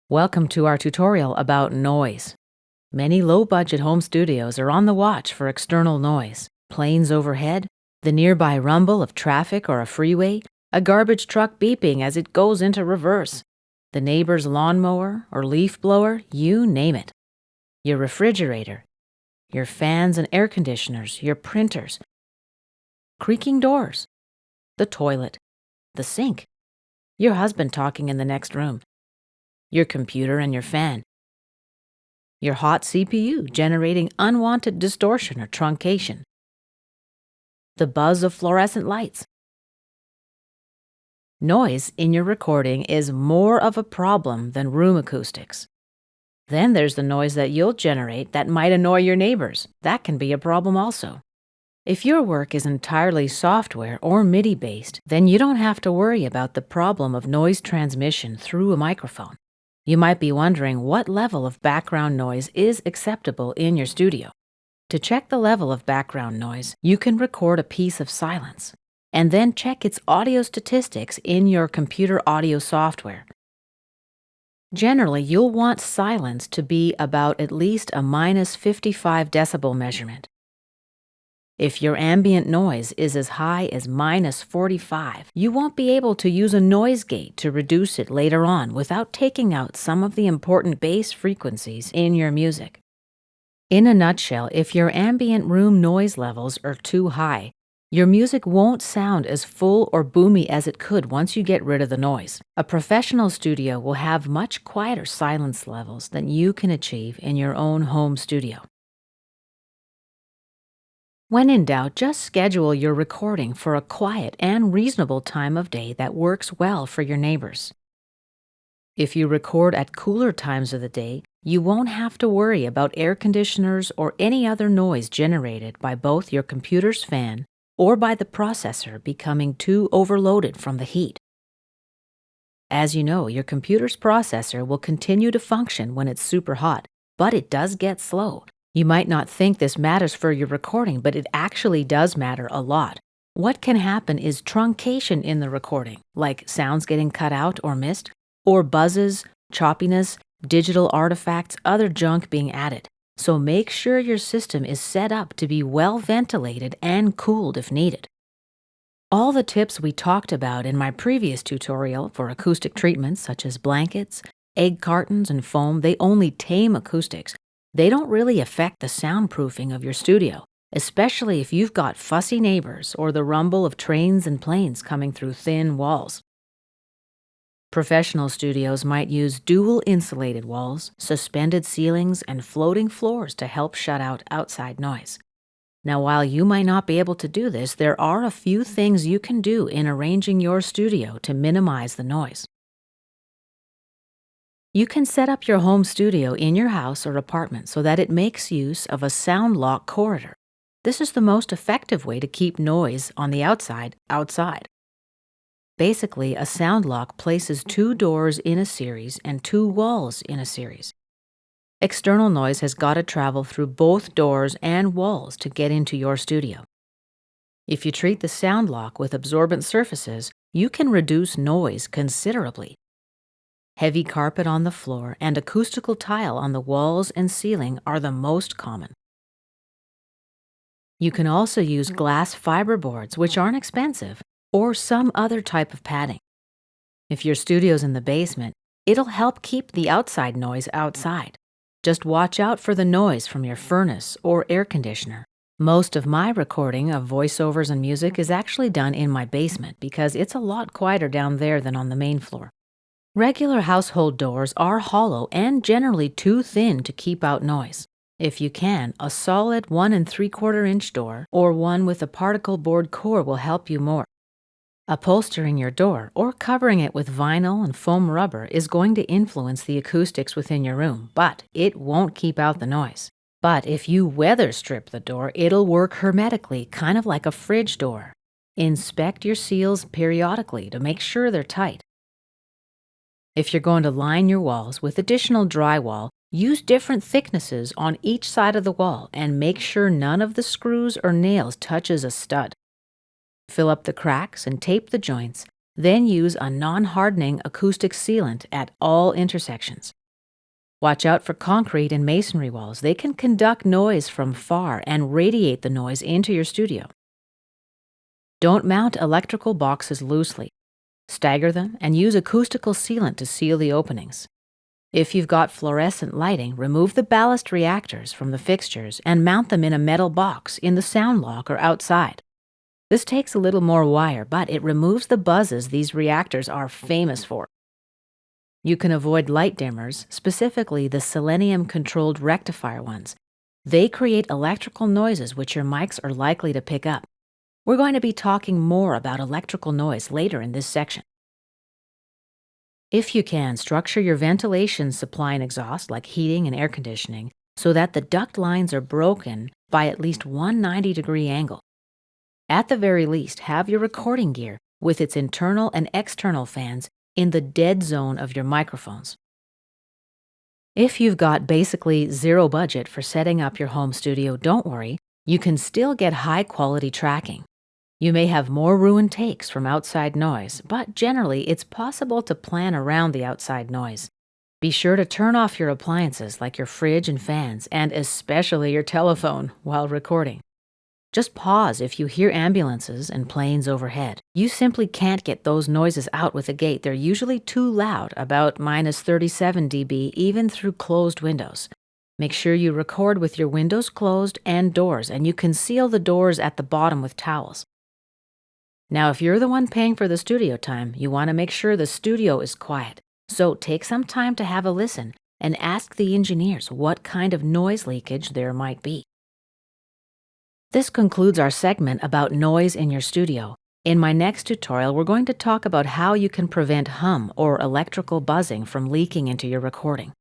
Welcome to our tutorial about noise. Many low-budget home studios are on the watch for external noise. Planes overhead, the nearby rumble of traffic or a freeway, a garbage truck beeping as it goes into reverse, the neighbor's lawnmower or leaf blower, you name it. Your refrigerator, your fans and air conditioners, your printers, creaking doors, the toilet, the sink, your husband talking in the next room, your computer and your fan, your hot CPU generating unwanted distortion or truncation, the buzz of fluorescent lights. Noise in your recording is more of a problem than room acoustics. Then there's the noise that you'll generate that might annoy your neighbors. That can be a problem also. If your work is entirely software or MIDI-based, then you don't have to worry about the problem of noise transmission through a microphone. You might be wondering what level of background noise is acceptable in your studio. To check the level of background noise, you can record a piece of silence, and then check its audio statistics in your computer audio software. Generally, you'll want silence to be about at least a -55 decibel measurement. If your ambient noise is as high as -45, you won't be able to use a noise gate to reduce it later on without taking out some of the important bass frequencies in your music. In a nutshell, if your ambient room noise levels are too high, your music won't sound as full or boomy as it could once you get rid of the noise. A professional studio will have much quieter silence levels than you can achieve in your own home studio. When in doubt, just schedule your recording for a quiet and reasonable time of day that works well for your neighbors. If you record at cooler times of the day, you won't have to worry about air conditioners or any other noise generated by both your computer's fan or by the processor becoming too overloaded from the heat. As you know, your computer's processor will continue to function when it's super hot, but it does get slow. You might not think this matters for your recording, but it actually does matter a lot. What can happen is truncation in the recording, like sounds getting cut out or missed, or buzzes, choppiness, digital artifacts, other junk being added. So make sure your system is set up to be well ventilated and cooled if needed. All the tips we talked about in my previous tutorial for acoustic treatments such as blankets, egg cartons, and foam, they only tame acoustics. They don't really affect the soundproofing of your studio, especially if you've got fussy neighbors or the rumble of trains and planes coming through thin walls. Professional studios might use dual insulated walls, suspended ceilings, and floating floors to help shut out outside noise. Now, while you might not be able to do this, there are a few things you can do in arranging your studio to minimize the noise. You can set up your home studio in your house or apartment so that it makes use of a sound lock corridor. This is the most effective way to keep noise on the outside. Basically, a sound lock places 2 doors in a series and 2 walls in a series. External noise has got to travel through both doors and walls to get into your studio. If you treat the sound lock with absorbent surfaces, you can reduce noise considerably. Heavy carpet on the floor and acoustical tile on the walls and ceiling are the most common. You can also use glass fiber boards, which aren't expensive, or some other type of padding. If your studio's in the basement, it'll help keep the outside noise outside. Just watch out for the noise from your furnace or air conditioner. Most of my recording of voiceovers and music is actually done in my basement because it's a lot quieter down there than on the main floor. Regular household doors are hollow and generally too thin to keep out noise. If you can, a solid 1 3/4 inch door or one with a particle board core will help you more. Upholstering your door or covering it with vinyl and foam rubber is going to influence the acoustics within your room, but it won't keep out the noise. But if you weather strip the door, it'll work hermetically, kind of like a fridge door. Inspect your seals periodically to make sure they're tight. If you're going to line your walls with additional drywall, use different thicknesses on each side of the wall and make sure none of the screws or nails touches a stud. Fill up the cracks and tape the joints, then use a non-hardening acoustic sealant at all intersections. Watch out for concrete and masonry walls. They can conduct noise from far and radiate the noise into your studio. Don't mount electrical boxes loosely. Stagger them and use acoustical sealant to seal the openings. If you've got fluorescent lighting, remove the ballast reactors from the fixtures and mount them in a metal box in the sound lock or outside. This takes a little more wire, but it removes the buzzes these reactors are famous for. You can avoid light dimmers, specifically the selenium-controlled rectifier ones. They create electrical noises which your mics are likely to pick up. We're going to be talking more about electrical noise later in this section. If you can, structure your ventilation supply and exhaust, like heating and air conditioning, so that the duct lines are broken by at least one 90-degree angle. At the very least, have your recording gear with its internal and external fans in the dead zone of your microphones. If you've got basically zero budget for setting up your home studio, don't worry, you can still get high-quality tracking. You may have more ruined takes from outside noise, but generally it's possible to plan around the outside noise. Be sure to turn off your appliances like your fridge and fans, and especially your telephone, while recording. Just pause if you hear ambulances and planes overhead. You simply can't get those noises out with a gate. They're usually too loud, about minus 37 dB, even through closed windows. Make sure you record with your windows closed and doors, and you can seal the doors at the bottom with towels. Now, if you're the one paying for the studio time, you want to make sure the studio is quiet. So take some time to have a listen and ask the engineers what kind of noise leakage there might be. This concludes our segment about noise in your studio. In my next tutorial, we're going to talk about how you can prevent hum or electrical buzzing from leaking into your recording.